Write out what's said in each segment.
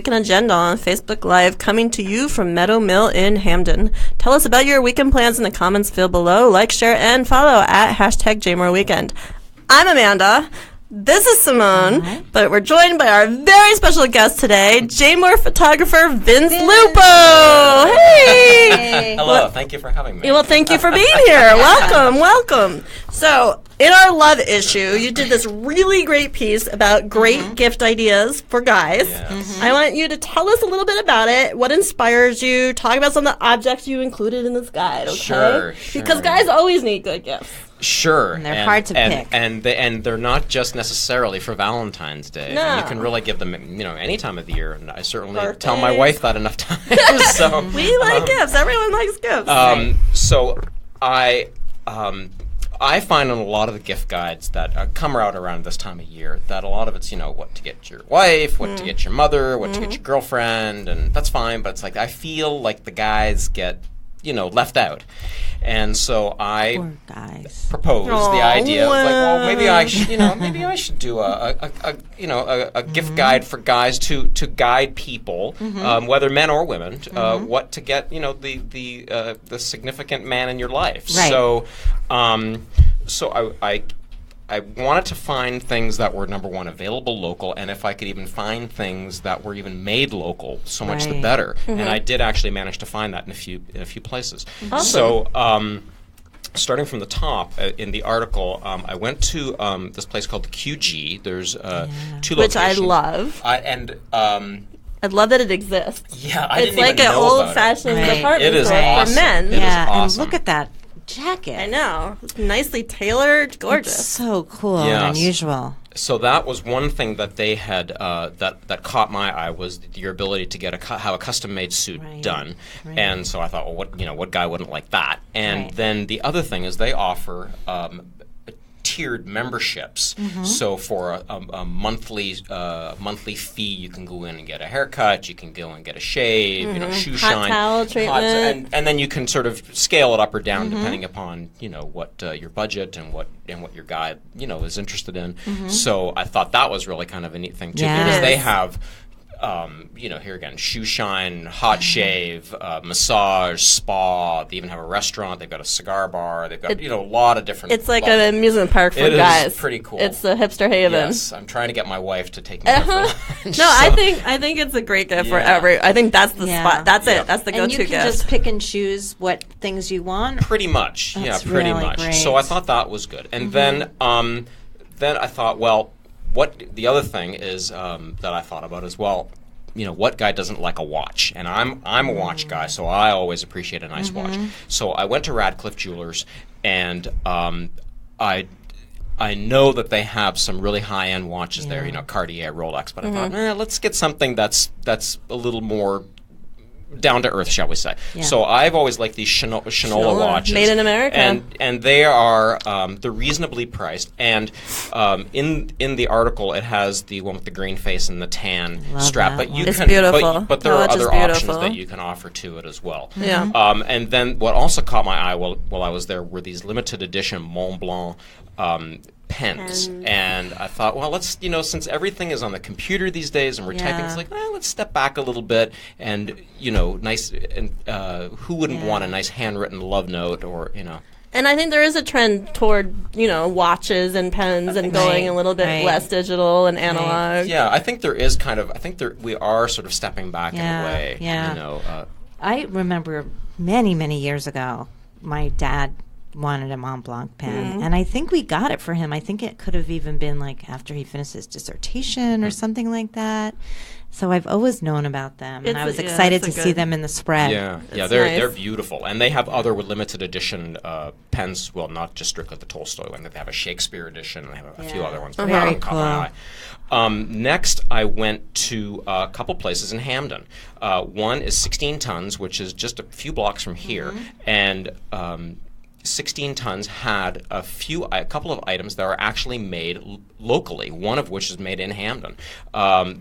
Weekend Agenda on Facebook Live, coming to you from Meadow Mill in Hamden. Tell us about your weekend plans in the comments field below. Like, share, and follow at #JMoreWeekend. I'm Amanda. This is Simone, but we're joined by our very special guest today, JMore photographer Vince Lupo. Hey! Hello, thank you for having me. Well, thank you for being here. Welcome. So, in our love issue, you did this really great piece about great gift ideas for guys. Yes. I want you to tell us a little bit about it, what inspires you, talk about some of the objects you included in this guide, okay? Sure. Because guys always need good gifts. Sure. And they're hard to pick. And they're not just necessarily for Valentine's Day. No. And you can really give them, any time of the year. And I certainly Birthdays. tell my wife that enough times. So, We like gifts. Everyone likes gifts. So I find in a lot of the gift guides that come out around this time of year that a lot of it's, what to get your wife, what to get your mother, what to get your girlfriend, and that's fine. But it's like I feel like the guys get, left out. And so I proposed the idea of like, well, maybe I should do a gift guide for guys to guide people, whether men or women, what to get, the significant man in your life. Right. So I wanted to find things that were, number one, available local, and if I could even find things that were even made local, so much the better. And I did actually manage to find that in a few places. Awesome. So, starting from the top, in the article, I went to this place called the QG. There's two locations. Which I love. I love that it exists. Yeah, I it's didn't like even an know old-fashioned Right. apartment It is for awesome. men. It is awesome. And look at that jacket. I know. It's nicely tailored, gorgeous. It's so cool Yes. and unusual. So that was one thing that they had that caught my eye, was your ability to have a custom-made suit done. Right. And so I thought, well, what guy wouldn't like that? And Right. then the other thing is they offer tiered memberships. So for a monthly fee, you can go in and get a haircut, you can go and get a shave, shoe Hot shine, towel treatment. and then you can sort of scale it up or down depending upon what your budget and what your guy is interested in. So I thought that was really kind of a neat thing too, Yeah. because It they is. have here again, shoe shine, hot shave, massage, spa. They even have a restaurant. They've got a cigar bar. They've got a lot of different. It's like an amusement park for It is guys. pretty cool. It's a hipster haven. Yes, I'm trying to get my wife to take me there for lunch. No, I think it's a great gift for Yeah. I think that's the Yeah. spot. That's Yeah. it. That's the And go-to you can gift. just pick and choose what things you want. Pretty much, That's pretty really much. great. So I thought that was good, and then I thought, well, what the other thing is that I thought about as well. What guy doesn't like a watch? And I'm a watch guy, so I always appreciate a nice watch. So I went to Radcliffe Jewelers, and I know that they have some really high-end watches there, Cartier, Rolex. But I thought, let's get something that's a little more down to earth, shall we say? Yeah. So I've always liked these Shinola watches, Made in America. and they are they're reasonably priced. And in the article, it has the one with the green face and the tan Love strap. that But you one. It's can, beautiful. but there The are watch is other options beautiful. that you can offer to it as well. Yeah. And then what also caught my eye while I was there were these limited edition Mont Blanc pens. And I thought, well, let's, since everything is on the computer these days and we're typing, it's like, let's step back a little bit and, nice, and who wouldn't want a nice handwritten love note or, And I think there is a trend toward, watches and pens and going a little bit less digital and analog. Yeah, I think there is we are sort of stepping back in a way. Yeah. I remember many, many years ago, my dad wanted a Mont Blanc pen, and I think we got it for him. I think it could have even been like after he finished his dissertation or something like that. So I've always known about them, and I was excited to see them in the spread. Yeah, they're beautiful, and they have other limited edition pens. Well, not just strictly the Tolstoy one. They have a Shakespeare edition, and they have a few other ones. Very Caught my eye. Next, I went to a couple places in Hamden. One is 16 Tons, which is just a few blocks from here, and 16 Tons had a couple of items that are actually made locally, one of which is made in Hamden.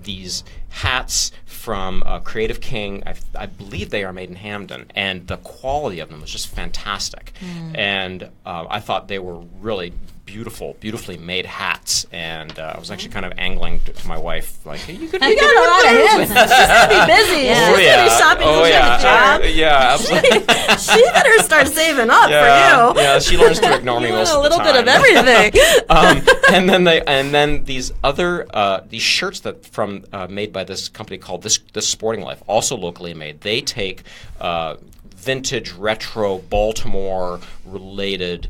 These hats from Creative King, I believe they are made in Hamden, and the quality of them was just fantastic. And I thought they were really beautifully made hats, and I was actually kind of angling to my wife, like, hey, you could You got a lot of hits. She's gonna be busy. Yeah. She's gonna be shopping for the job. Yeah, absolutely. She better start saving up for you. Yeah, she learns to ignore me You most want of a the little time. bit of everything. and then these other these shirts that from made by this company called this Sporting Life, also locally made. They take vintage, retro, Baltimore related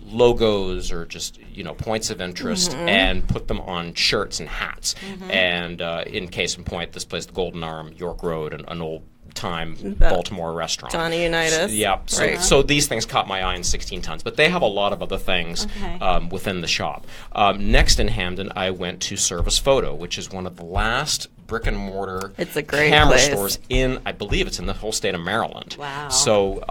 logos or just points of interest and put them on shirts and hats. And in case in point, this place, the Golden Arm, York Road, an old time Baltimore restaurant. Johnny Unitas. So these things caught my eye in 16 tons, but they have a lot of other things within the shop. Next in Hamden, I went to Service Photo, which is one of the last brick and mortar It's a great camera place. stores I believe it's in the whole state of Maryland. Wow. So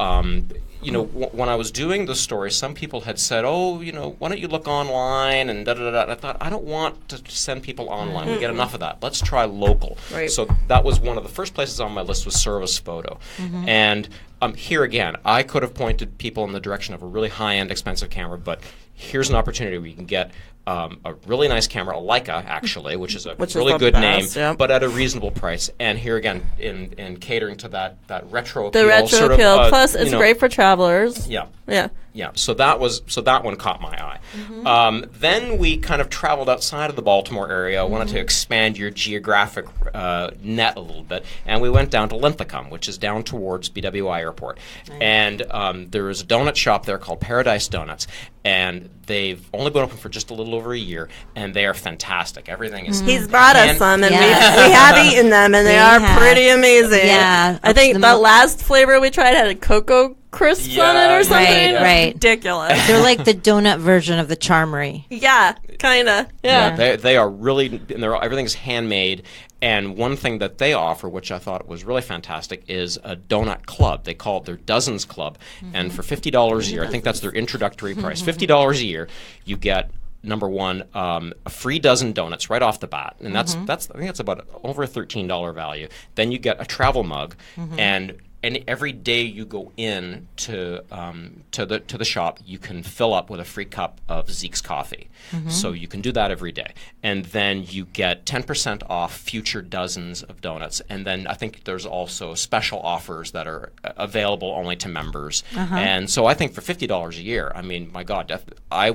when I was doing the story, some people had said, why don't you look online and da-da-da-da. And I thought, I don't want to send people online. We get enough of that. Let's try local. Right. So that was one of the first places on my list was Service Photo. And here again, I could have pointed people in the direction of a really high-end, expensive camera, but here's an opportunity where you can get a really nice camera, a Leica actually, which is a really good name, but at a reasonable price. And here again, in catering to that retro appeal. The retro sort appeal. of, Plus, it's great for travelers. Yeah. Yeah. Yeah, so that one caught my eye. Then we kind of traveled outside of the Baltimore area. I wanted to expand your geographic net a little bit, and we went down to Linthicum, which is down towards BWI Airport. Nice. And there is a donut shop there called Paradise Donuts, and they've only been open for just a little over a year, and they are fantastic. Everything is. He's brought us some, and we have eaten them, and they are pretty amazing. Yeah, I think the last flavor we tried had a cocoa crisps on it or something. Right. Ridiculous. They're like the donut version of the Charmery. Yeah, kind of. Yeah. They are really, and everything's handmade. And one thing that they offer, which I thought was really fantastic, is a donut club. They call it their Dozens Club. And for $50 a year, I think that's their introductory price, $50 a year, you get number one, a free dozen donuts right off the bat, and that's I think that's about over a $13 value. Then you get a travel mug, and every day you go in to the shop, you can fill up with a free cup of Zeke's coffee. So you can do that every day, and then you get 10% off future dozens of donuts. And then I think there's also special offers that are available only to members. And so I think for $50 a year, I mean, my God, I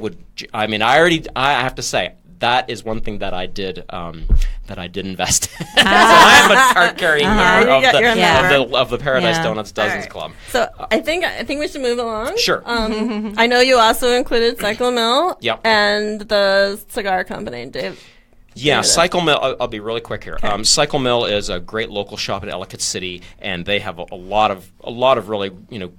have to say, that is one thing that I did invest in. So I am a card-carrying member of the Paradise Donuts Dozens Club. So I think we should move along. Sure. I know you also included Cycle Mill and the cigar company, Dave. Yeah, Cycle Mill, I'll be really quick here. Cycle Mill is a great local shop in Ellicott City, and they have a lot of really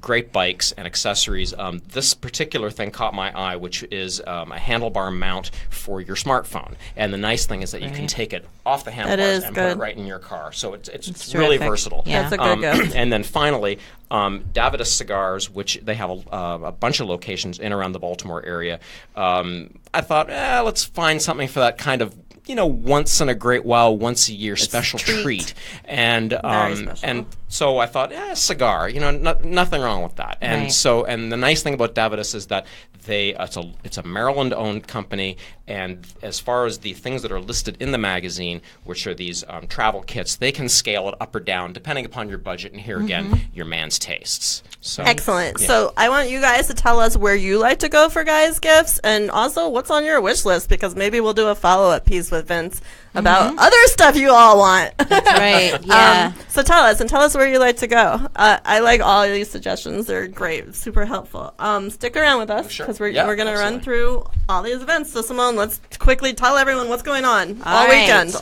great bikes and accessories. This particular thing caught my eye, which is a handlebar mount for your smartphone. And the nice thing is that you can take it off the handlebars and put it right in your car. So it's really versatile. Yeah. That's a good gift. And then finally, Davidas Cigars, which they have a bunch of locations in around the Baltimore area. I thought, let's find something for that kind of once in a great while, once a year special treat. And so I thought, cigar, nothing wrong with that. And and the nice thing about Davidas is that it's a Maryland-owned company, and as far as the things that are listed in the magazine, which are these travel kits, they can scale it up or down depending upon your budget, and here again, your man's tastes. So, excellent. Yeah. So I want you guys to tell us where you like to go for guys' gifts, and also what's on your wish list, because maybe we'll do a follow-up piece with Vince about other stuff you all want. That's right. Yeah. So tell us where you like to go. I like all these suggestions; they're great, super helpful. Stick around with us because we're going to run through all these events. So Simone, let's quickly tell everyone what's going on all weekend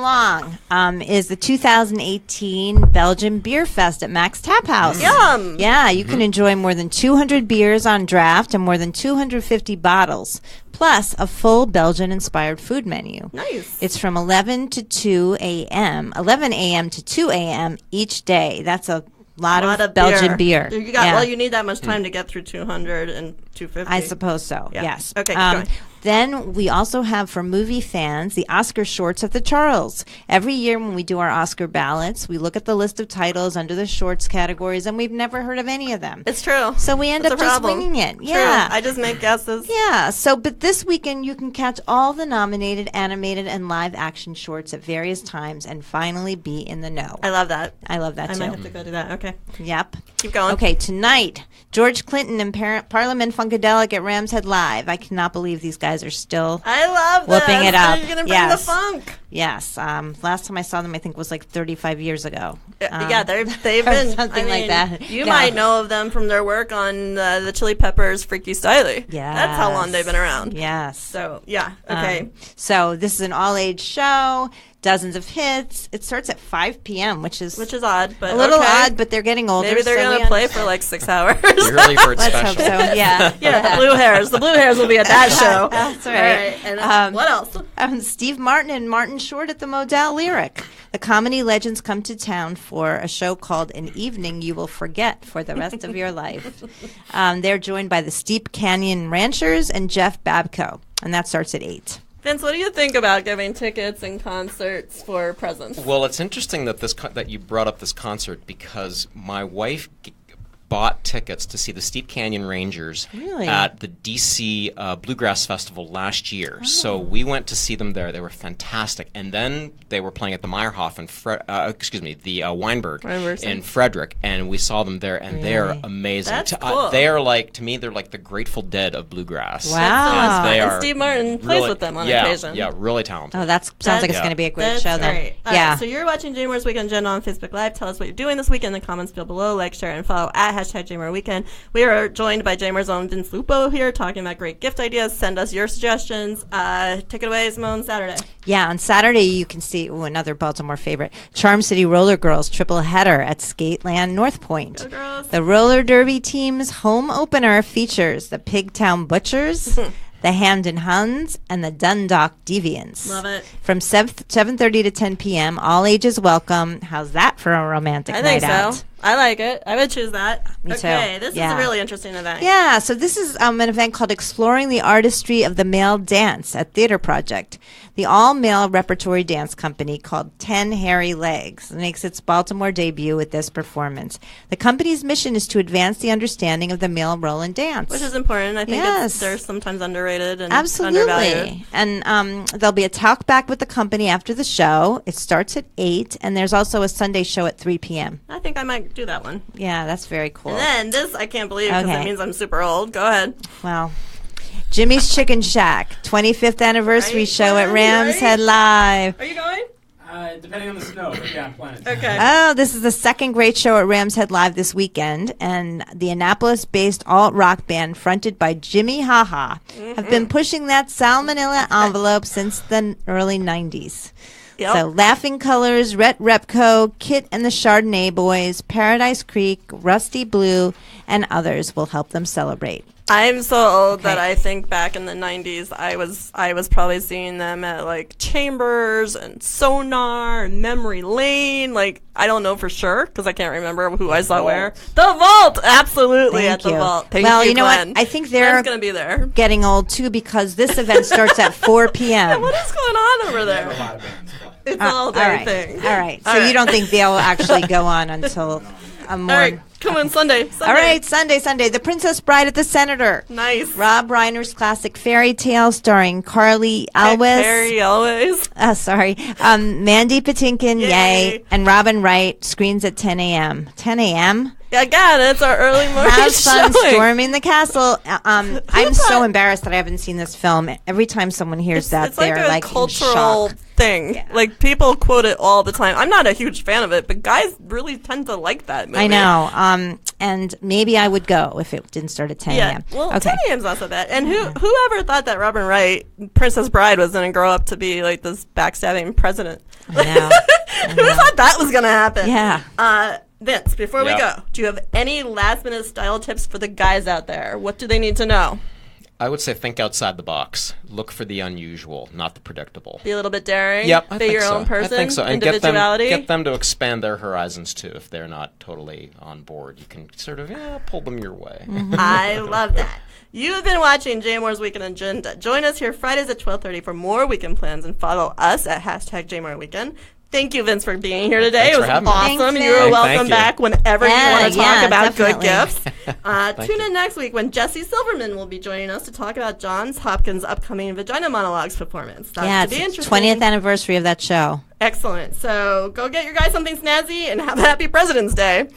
long. Is the 2018 Belgian Beer Fest at Max Tap House. Yum! Yeah, you can enjoy more than 200 beers on draft and more than 250 bottles, plus a full Belgian-inspired food menu. Nice. It's from 11 to 2 a.m., 11 a.m. to 2 a.m. each day. That's a lot of Belgian beer. Well, you need that much time to get through 200 and 250. I suppose so, yes. Okay, Then we also have, for movie fans, the Oscar shorts at the Charles. Every year when we do our Oscar ballots, we look at the list of titles under the shorts categories, and we've never heard of any of them. It's true. So we end That's up a just problem. winging it. True. Yeah. I just make guesses. Yeah, but this weekend you can catch all the nominated, animated, and live action shorts at various times and finally be in the know. I love that. I love that I too. might have to go do that. Okay. Yep. Keep going. Okay, tonight, George Clinton and Parliament Funkadelic at Rams Head Live. I cannot believe these guys are still I love this. whooping it up. You're going to bring Yes. the funk. Yes. Last time I saw them, I think was like 35 years ago. Yeah, they've or been something like that. You No. might know of them from their work on the Chili Peppers' "Freaky Styley." Yes. That's how long they've been around. Yes. So yeah, okay. So this is an all-age show. Dozens of hits. It starts at 5 p.m., which is odd, but a little okay. odd, but they're getting older. Maybe they're so gonna we play for like 6 hours. Early bird Let's special. hope so. Yeah. Yeah, the blue hairs. The blue hairs will be at that show. That's right. All right. And what else? Steve Martin and Martin Short at the Model Lyric. The comedy legends come to town for a show called An Evening You Will Forget for the Rest of Your Life. They're joined by the Steep Canyon Ranchers and Jeff Babco, and that starts at 8. Vince, what do you think about giving tickets and concerts for presents? Well, it's interesting that that you brought up this concert because my wife bought tickets to see the Steep Canyon Rangers Really? at the DC Bluegrass Festival last year. So we went to see them there. They were fantastic. And then they were playing at the Meyerhoff in Weinberg in Frederick, and we saw them there, and they're Really? amazing. That's cool. They are to me, they're like the Grateful Dead of bluegrass. Wow. And they And are Steve Martin plays really- with them on yeah, occasion. Yeah, really talented. Oh, that sounds like it's Yeah. going to be a great That's show then. great. All Yeah. right, so you're watching Jamer's Weekend Agenda on Facebook Live. Tell us what you're doing this weekend in the comments field below. Like, share, and follow at #JamerWeekend. We are joined by Jamer's own Vince Lupo here talking about great gift ideas. Send us your suggestions. Take it away, Simone, Saturday. Yeah, on Saturday you can see another Baltimore favorite, Charm City Roller Girls triple header at Skateland North Point. Go girls. The roller derby team's home opener features the Pigtown Butchers, the Hamden Huns, and the Dundalk Deviants. Love it. From 7:30 to 10 p.m., all ages welcome. How's that for a romantic I night think out? so. I like it. I would choose that. Me too. Okay, this is Yeah. a really interesting event. Yeah, so this is an event called Exploring the Artistry of the Male Dance at Theater Project. The all-male repertory dance company called 10 Hairy Legs makes its Baltimore debut with this performance. The company's mission is to advance the understanding of the male role in dance. Which is important. I think Yes. they're sometimes underrated and undervalued. Absolutely. And there'll be a talk back with the company after the show. It starts at 8, and there's also a Sunday show at 3 p.m. I think I might do that one. Yeah, that's very cool. And then this, I can't believe because Okay. it means I'm super old. Go ahead. Well, Jimmy's Chicken Shack, 25th anniversary Right, show at right. Rams Head Live. Are you going? Depending on the snow, but yeah, I'm planning. Okay. Oh, this is the second great show at Rams Head Live this weekend, and the Annapolis-based alt-rock band fronted by Jimmy Haha have been pushing that salmonella envelope since the early 90s. Yep. So Laughing Colors, Rhett Repco, Kit and the Chardonnay Boys, Paradise Creek, Rusty Blue, and others will help them celebrate. I'm so old that Okay. I think back in the 90s, I was probably seeing them at like Chambers and Sonar and Memory Lane. Like, I don't know for sure because I can't remember who I saw where. The Vault! Absolutely Thank at the you. Vault. Thank Well, you, you know what? Glenn. I think they're Glenn's going to be there. getting old too because this event starts at 4 p.m. What is going on over I have a there? lot of bands. But It's all day all right. thing. All right. So All right. you don't think they'll actually go on until a more... All right. Come on, Sunday. All right, Sunday. The Princess Bride at the Senator. Nice. Rob Reiner's classic fairy tale starring Carly Alves. Harry always. Mandy Patinkin, Yay. yay. And Robin Wright screens at 10 a.m. 10 a.m.? Again, it's our early morning Have fun showing. storming the castle. I'm so embarrassed that I haven't seen this film. Every time someone hears that, It's like they're a like in cultural shock. thing. Yeah. Like people quote it all the time. I'm not a huge fan of it, but guys really tend to like that movie. I know. And maybe I would go if it didn't start at 10 Yeah. a.m. Well, Okay. 10 a.m. is not so bad. And whoever thought that Robin Wright, Princess Bride, was going to grow up to be like this backstabbing president? I know. Who thought that was going to happen? Yeah. Vince, before we Yeah. go, do you have any last minute style tips for the guys out there? What do they need to know? I would say think outside the box. Look for the unusual, not the predictable. Be a little bit daring. Yep, I Be think your so. own person. I think so. And Individuality. get them to expand their horizons too. If they're not totally on board, you can sort of pull them your way. I love that. You have been watching JMOR's Weekend Agenda. Join us here Fridays at 12:30 for more weekend plans and follow us at #JMORWeekend. Thank you, Vince, for being here today. Thanks It was for having me. awesome. Thanks, You are Vince. welcome Thank you. back whenever you want to talk about definitely. good gifts. Tune in next week when Jesse Silverman will be joining us to talk about Johns Hopkins' upcoming Vagina Monologues performance. That's to be it's interesting. 20th anniversary of that show. Excellent. So go get your guys something snazzy and have a happy President's Day.